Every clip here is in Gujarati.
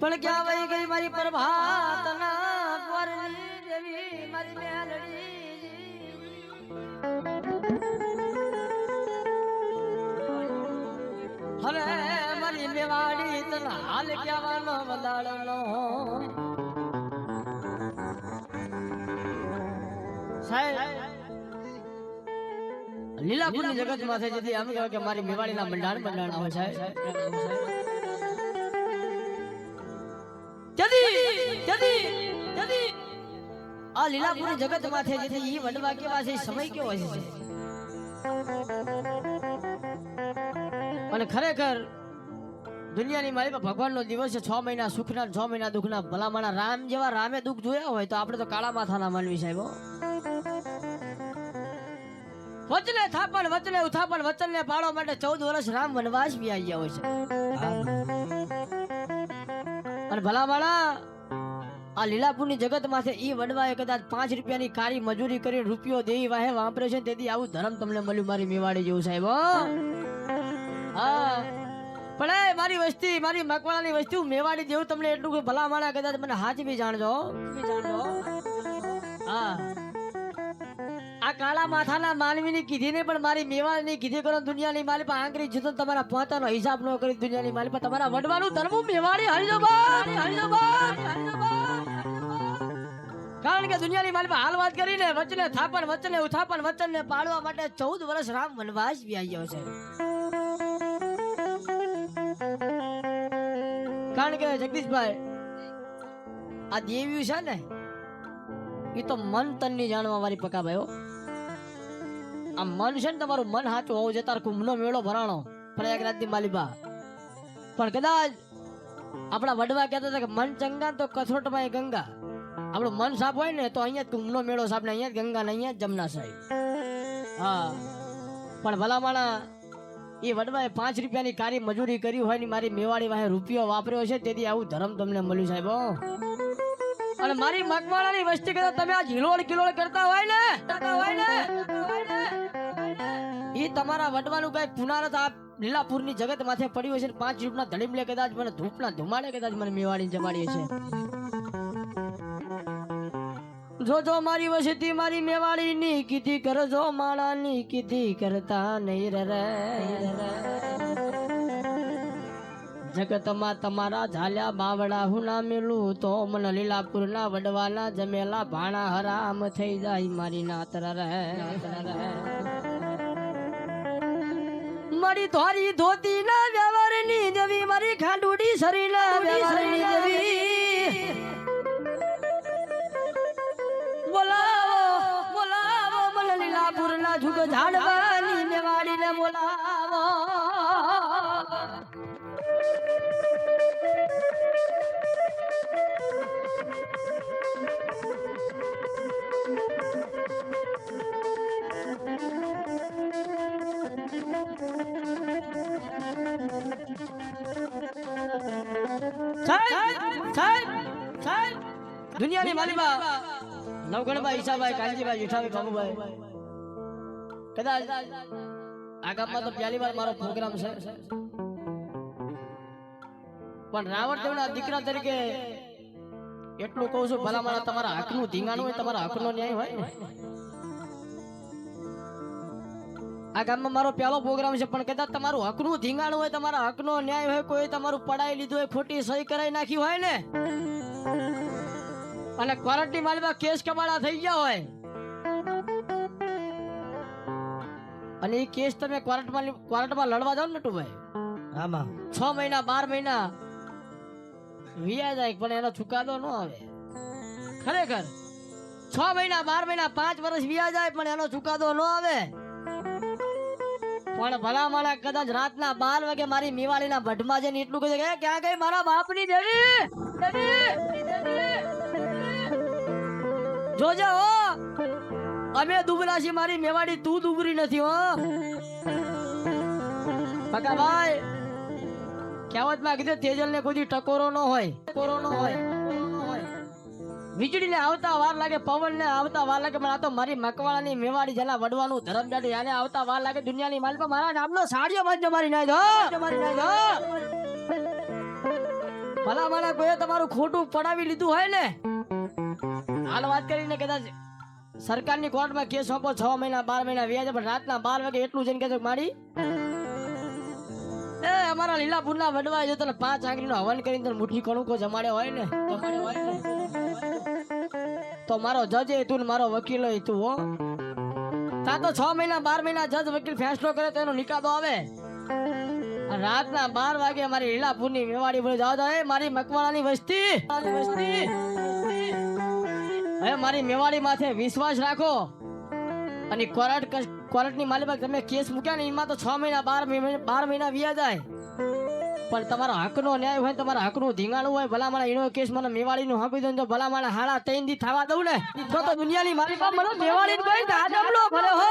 પણ ક્યાં વહી ગઈ મારી પ્રભાતના કુંવરની દેવી મારી મેલડી હરે મારી મેવાડી તને હાલ કહેવાનો વદાળનો લીલાપુરની જગત માં છે જેથી આમ કહેવાય કે મારી મેવાડીના મંડાણ આવે છે આ લીલાપુરી જગત માં છે જેથી ઈ વડવા કેવા છે સમય કેવો છે અને ખરેખર દુનિયાની મારી પર ભગવાનનો દિવસ છે 6 મહિના સુખના 6 મહિના દુઃખના ભલામણા રામ જેવા રામે દુઃખ જોયા હોય તો આપણે તો કાળા માથાના માનવી સાહેબ વચને થાપણ વચને ઉથાપણ વચનને પાળવા માટે 14 વર્ષ રામ વનવાસ બી આવી ગયા હોય છે અને ભલામણા આ લીલાપુરની જગત માંથી ઈ વડવાએ કદાચ 5 રૂપિયાની કાળી મજૂરી કરી રૂપિયો દેવી વાહે વાપરે છે તેથી આવું ધર્મ તમને મળ્યું મારી મેવાડી જેવું સાહેબ હા પણ એ મારી વસ્તી મારી મકવાણાની વસ્તી મેવાડી જેવું તમને એટલું કે ભલામણા કદાચ મને હાથ બી જાણજો હા આ કાળા માથાના માનવીની કીધી ને પણ મારી મેવાડીની કીધી કરો દુનિયાની માલી પર આંગળી જતો તમારા પોતાનો હિસાબ ન કરી દુનિયાની માલી પર તમારા વડવાનું ધર્મ મેવાડી કારણ કે દુનિયાની માલી પર હાલ વાત કરીને વચને થાપણ વચને ઉથાપણ વચનને પાળવા માટે 14 વર્ષ રામ વનવાસ બી આવી ગયો છે કારણ કે જગદીશભાઈ આ દેવી છે ને એ તો મન તન ની જાણવા વાળી પકા ભાઈઓ આ મન છે ને તમારું મન સાચું હોવું છે તાર કુંભનો મેળો ભરાણો પ્રયાગરાજ ની માલિબા પણ કદાચ આપણા વડવા કહેતા હતા કે મન ચંગા તો કથરોટમાં ગંગા આપણું મન સાફ હોય ને તો અહીંયા જ કુંભનો મેળો સાફ ને અહીંયા જ ગંગા ને અહીંયા જ જમના સાહેબ હા પણ ભલામણા એ વડવાએ 5 રૂપિયાની કારી મજૂરી કરી હોય ને મારી મેવાડી વાહે રૂપિયો વાપર્યો છે તેથી આવું ધર્મ તમને મળ્યું સાહેબ અને મારી મકવાણાની વસ્તી કરતા તમે આ ઝીલોડ કિલોડ કરતા હોય ને એ તમારા વડવાનું કઈ પુનારત આ લીલાપુરની જગત માથે પડ્યું છે 5 રૂપિયાના ધડીમલે કદાચ મને ધૂપના ધુમાડે કદાચ મને મેવાડી જમાડીએ છે જો મારી વસ્તી મારી મેવાડી ની કીધી કરજો માળાની કીધી કરતા નહીં રે જગતમાં તમારા ઝાલ્યા બાવડા હું ના મેલું તો મને લીલાપુર ના વડવાના જમેલા ભાણા હરામ થઈ જાય મારી નાતર રે મારી ધોરી ધોતી ના વ્યવહારની દેવી મારી ખાંડુડી શરીર ના વ્યવહારની દેવી બોલાવો મને લીલાપુર ના જુગ ઝાડવાની મેવાડી ને બોલાવો દુનિયાની માલિબા નવગણભાઈ ઈશાભાઈ કાંજીભાઈ જેઠાભાઈ બાબુભાઈ કદાચ આ ગામમાં તો પહેલી વાર મારો પ્રોગ્રામ છે પણ રાવણ દેવના દીકરા તરીકે એટલું કહું છું ભલામણા તમારા હકનું ધીંગાણું હોય તમારા હકનો ન્યાય હોય ને આ ગામમાં મારો પહેલો પ્રોગ્રામ છે પણ કદાચ તમારું હકનું ધીંગાણું હોય તમારા હકનો ન્યાય હોય કોઈ તમારું પડાઈ લીધું હોય ખોટી સહી કરાઈ નાખી હોય ને અને ક્વોરન્ટાઇન માલમાં કેસ કમાડા થઈ ગયા હોય અને એ કેસ તમે ક્વોરન્ટાઇનમાં લડવા જાવ ને ટુભાઈ આમાં 6 મહિના 12 મહિના વિયા જાય પણ એનો ચુકાદો ન આવે ખરેખર 6 મહિના 12 મહિના 5 વર્ષ વિયા જાય પણ એનો ચુકાદો ન આવે પણ ભલામણા કદાચ રાતના 12 વાગે મારી મેવાડીના ભટમાં જઈને એટલું કહે કે ક્યાં ગઈ મારા બાપની દેવી જોજે હો અમે દુબળા છીએ મારી મેવાડી તું દુબળી નથી હો પકા ભાઈ કહેવત માં કીધું તેજલ ને કોઈ ટકોરો ન હોય વીજળી ને આવતા વાર લાગે પવન ને આવતા વાર લાગે પણ આ તો મારી મકવાણાની મેવાડી જેના વડવાનું ધરમ જાડી આને આવતા વાર લાગે દુનિયાની માલ પર મારા નામનો સાડિયો બાંધજો મારી નાઈ દો ભલા માણા કોઈ તમારું ખોટું પડાવી લીધું હોય ને, હાલ વાત કરીને કદાચ સરકારની કોર્ટમાં કેસ સોંપો 6 મહિના 12 મહિના વ્યાજ, પણ રાતના 12 વાગે એટલું જઈને કહેજો માડી એ અમારા લીલાપુરના વડવા જો તને 5 આંગળીનો હવન કરીને તને મુઠ્ઠી કણુકો જમાડ્યો હોય ને, તો મારો જજ એ તું ને મારો વકીલ એ તું હો. તા તો 6 મહિના 12 મહિના જજ વકીલ ફેસલો કરે તો એનો નિકાદો આવે. રાતના 12 વાગે મારી લીલાપુરની મેવાડી બોલી જાવ એ મારી મકવાણાની વસ્તી, હવે મારી મેવાડી માથે વિશ્વાસ રાખો અને કોર્ટની માલિક તમે કેસ મૂક્યા ને એમાં તો 6 મહિના 12 મહિના વ્યા જાય, પણ તમારા હકનો ન્યાય હોય, તમારા હકનું ધીંગાણું હોય, ભલામણા એનો કેસ મને મેવાડીનું આપી દો, ભલામણા હાડા 3 દી થવા દઉં ને તો દુનિયાની મારી પાસે મને મેવાડી કોઈ દાદમલો ભલે હો.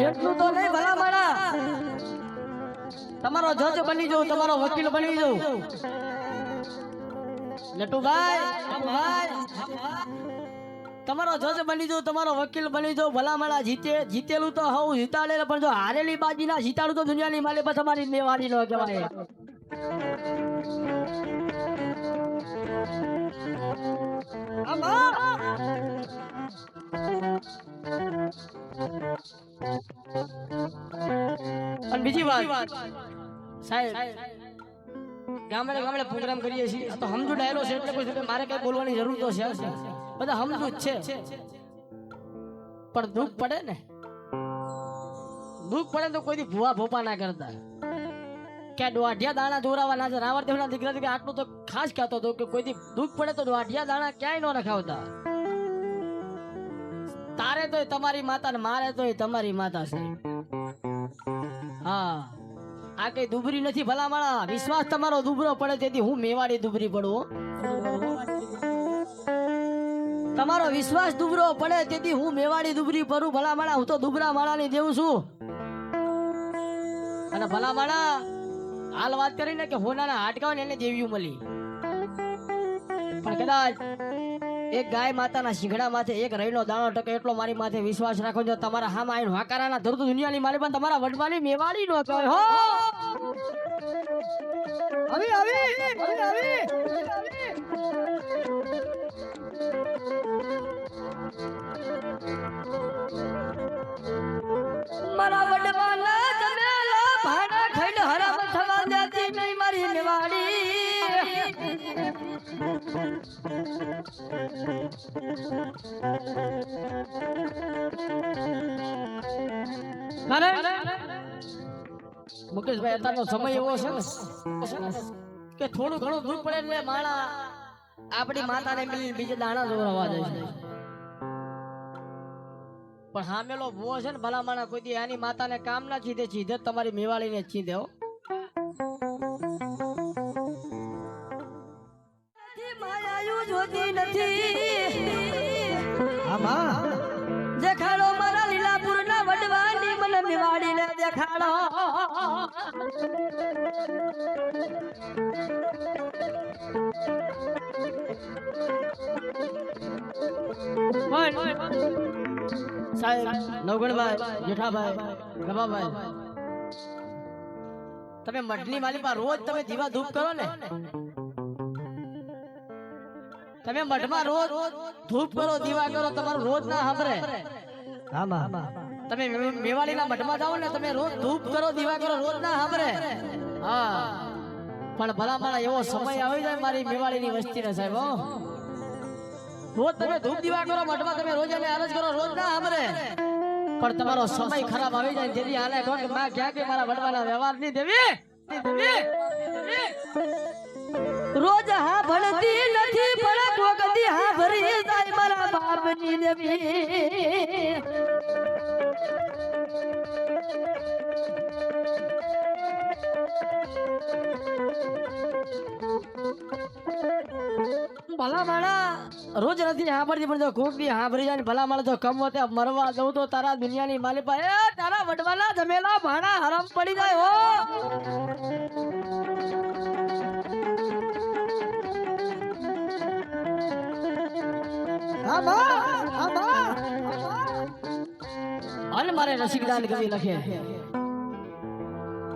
એટલું તો નહીં ભલામણા, તમારો જજ બની જાઉં, તમારો વકીલ બની જાઉં. લટુભાઈ તમારો જજ બની જાઉં, તમારો વકીલ બની જાઉં, ભલામણા જીતેલું તો હું જીતાડે, પણ જો હારેલી બાજી ના જીતાડું તો દુનિયાની માલે પર તમારી મેવાડી નો કહેવાય. અને બીજી વાત સાહેબ, ગામડે ગામડે પ્રોગ્રામ કરીએ છીએ તો સમજુ ડાયલો છે એટલે કોઈ મારે કઈ બોલવાની જરૂર તો છે, બધા સમજુ જ છે, પણ દુઃખ પડે ને, દુઃખ પડે તો કોઈ દી ભૂવા ભોપા ના કરતા કે દોઢિયા દાણા જોરાવાના છે. રાવણ દેવના દીકરા દીકરા આટલું તો ખાસ કહેતો હતો કે કોઈ દી દુઃખ પડે તો દોઢિયા દાણા ક્યાંય ન રખાવતા. તારે તોય તમારી માતા ને મારે તોય તમારી માતા છે. હા આ કઈ દુબરી નથી ભલામણા, વિશ્વાસ તમારો દુબરો પડે તેથી હું મેવાડી દુબરી પડું. તમારો વિશ્વાસ દુબરો પડે તેથી હું મેવાડી દુબરી પડું ભલામણા. હું તો દુબરા માળાની દેવું છું. અને ભલામણા હાલ વાત કરીને કે હોનાના હાડકા ને એને દેવ્યું મળી, પણ કદાચ એક ગાય માતાના શીંગડા માથે એક રહીનો દાણો ટકે એટલો મારી માથે વિશ્વાસ રાખો. જો તમારા હામાં આવીને વાકારાના ધરતું દુનિયાની મારી પણ તમારા વડવાની મેવાડી નો કહેવાય હો. મારા વડવાના જમેલા ભાડા ખઈડ હરામ થવા દેતી નહીં મારી મેવાડી. મુકેશભાઈ અત્યારનો સમય એવો છે કે થોડું ઘણું દુઃખ પડે એટલે માણા આપણી માતાને મિલી બીજે દાણા જોરવા જાય છે, પણ હામેલો ભૂવો છે ને ભલા માણા કોઈ દી આની માતાને કામ ના ચીધે ચીધે તમારી મેવાડીને ચીધે હો. જોતી નથી દેખાડો મારા લીલાપુર ના વડવાની મને મેવાડી ને દેખાડો. સાહેબ નવગણભાઈ, જેઠાભાઈ, ગભાભાઈ, તમે મઢની માલી પર રોજ તમે દીવા ધૂપ કરો ને, તમે મઢમાં રોજ ધૂપ કરો દીવા કરો, તમારું રોજ ના સાંભળે. તમે મેવાડીના મઢમાં જાઓ ને તમે રોજ ધૂપ કરો દીવા કરો, રોજ ના સાંભળે. હા પણ ભલા મારા એવો સમય આવી જાય મારી મેવાડીની વસ્તી ને સાહેબ, રોજ તમે ધૂપ દીવા કરો મઢમાં, તમે રોજ એને અરજ કરો, રોજ ના સાંભળે. પણ તમારો સમય ખરાબ આવી જાય તેથી આને કહો કે માં ક્યાં કે મારા વડવાના વ્યવહાર નહીં દેવી. રોજ હા ભણતી નથી પણ કોકદી હા ભરી જાય મારા બાપની દેવી. ભલા માણા રોજ નથી હા ભરતી પણ જો કોકદી હા ભરી જાય ભલા માણા જો કમવો ત્યાં મરવા દઉં તો તારા દુનિયાની માલી પાસે તારા વડવાના જમેલા ભાણા હરામ પડી જાય હો. અને મારે રસિકદાન કવિ લખે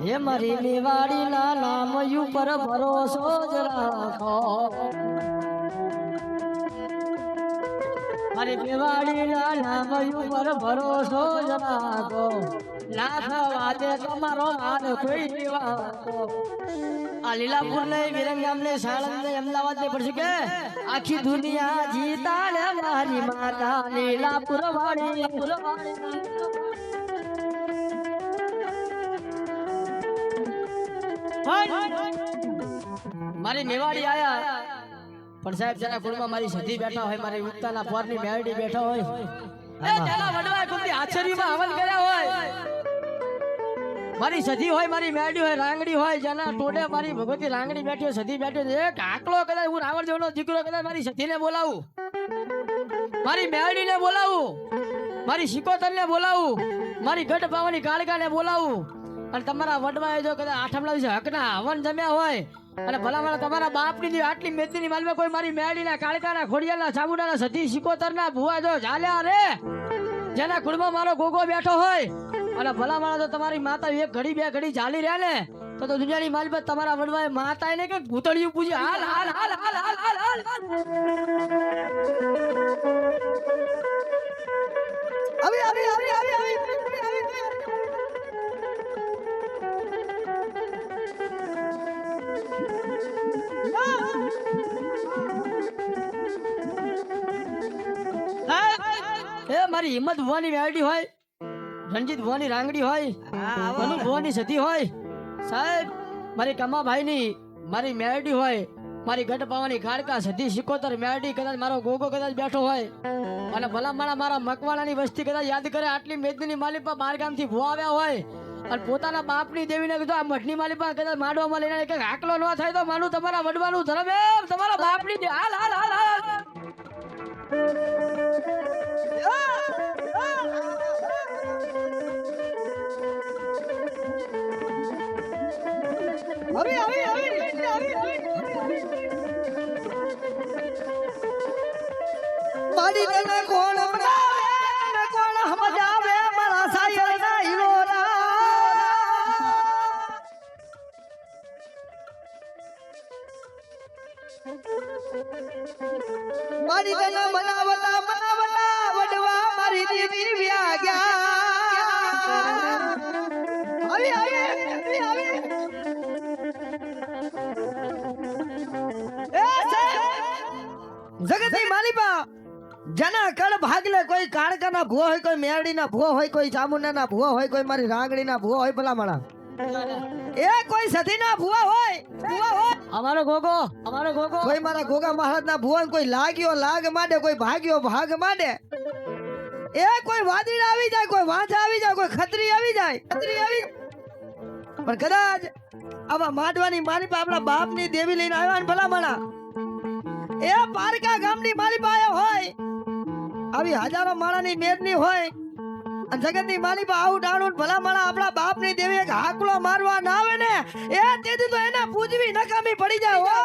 હે મારી મેવાડી ના નામ ઉપર ભરોસો જ રાખો મારી મેવાડી ના નામ ઉપર ભરોસો જ રાખો લાખ વાદે તમારો માન કોઈ વાતો આ લીલાપુર ને વિરંગામ ને સાણંદ ને અમદાવાદ ને પડશે કે આખી દુનિયા જીતા ને મારી માતા લીલાપુર વાળી મારી મેવાડી આયા પણ સાહેબ જરા કુળમાં મારી સધી બેઠા હોય મારી ઉત્તાના પોરની મેરડી બેઠા હોય એ જલા વડવા કુંડી આચરીમાં હવન કર્યા હોય મારી સધી હોય મારી મેરડી હોય રાંગડી હોય જેના ટોડે મારી ભગવતી રાંગડી બેઠી હોય સધી બેઠી હોય એક આકલો કદાચ હું રાવણ જેવનો દીકરો કદાચ મારી સધીને બોલાવું મારી મેરડીને બોલાવું મારી શિકોતરને બોલાવું મારી ગઢ પાવાની કાળકાને બોલાવું અને તમારા વડવાએ જો કદાચ આઠમલા દિવસે હકના હવન જમ્યા હોય અને ભલામણ તમારા બાપની આટલી મેદની માલમાં કોઈ મારી મેરડીના કાળકાના ખોડિયાના સાબુડાના સધી શિકોતરના ભુવા જો ઝાલ્યા રે જેના કુળમાં મારો ગોગો બેઠો હોય અને ભલામણ તો તમારી માતા એક ઘડી બે ઘડી ઝાલી રહ્યા ને તો દુનિયાની માલમાં તમારા વડવાએ માતા એને કે ભૂતળિયું પૂજી હાલ હાલ હાલ હાલ હાલ હાલ હાલ આવી આવી આવી આવી આવી એ મારી હિંમત ભુવાની મેરડી હોય રણજીત ભુવાની રાંગડી હોય મનુ ભુવાની સતી હોય સાહેબ મારી કમાભાઈ ની મારી મેરડી હોય મારી ગઢ પાવાની કાળકા સતી શિકોતર મેરડી કદાચ મારો ગોગો કદાચ બેઠો હોય અને ભલામણા મારા મકવાણાની વસ્તી કદાચ યાદ કરે આટલી મેદની માલી પર બાર ગામથી ભુવા આવ્યા હોય અને પોતાના બાપની દેવીને કીધું આ મઠની માલી પર કદાચ માંડવામાં લઈને કે આકલો ન થાય તો માનું તમારા વડવાનું ધર્મ તમારા બાપની હાલ હાલ હાલ હાલ આવી આવી આવી મારી તને કોણ બનાવે કોણ સમજાવે મારા સાયર ના હીરોરા મારી તને બનાવતા બનાવતા વડવા મારી દીદી વ્યા ગયા આવી આવી આવી જગતની માલિપા જના કળ ભાગલે કોઈ કાળકાના ભૂવો હોય કોઈ મેરડીના ભૂવો હોય કોઈ ચામુંડાના ભૂવો હોય કોઈ મારી રાંગડીના ભૂવો હોય ભલામણા એ કોઈ સતીના ભૂવા હોય અમારો ગોગો કોઈ મારા ગોગા મહારાજના ભૂવા કોઈ લાગ્યો લાગ માંડે કોઈ ભાગ્યો ભાગ માંડે એ કોઈ વાદળી આવી જાય કોઈ વાંચા આવી જાય કોઈ ખત્રી આવી પણ કદાચ આવા માંડવાની મારી આપણા બાપની દેવી લઈને આવ્યા ને ભલામણા એ પારકા ગામની મારી પાસે હોય આવી હજારો માણાની મેરની હોય અને જગતની મારી પાસે આવું ડાણું ભલામણા આપણા બાપની દેવી એક હાકલો મારવા ના આવે ને એ તેથી તો એને પૂજવી નકામી પડી જાય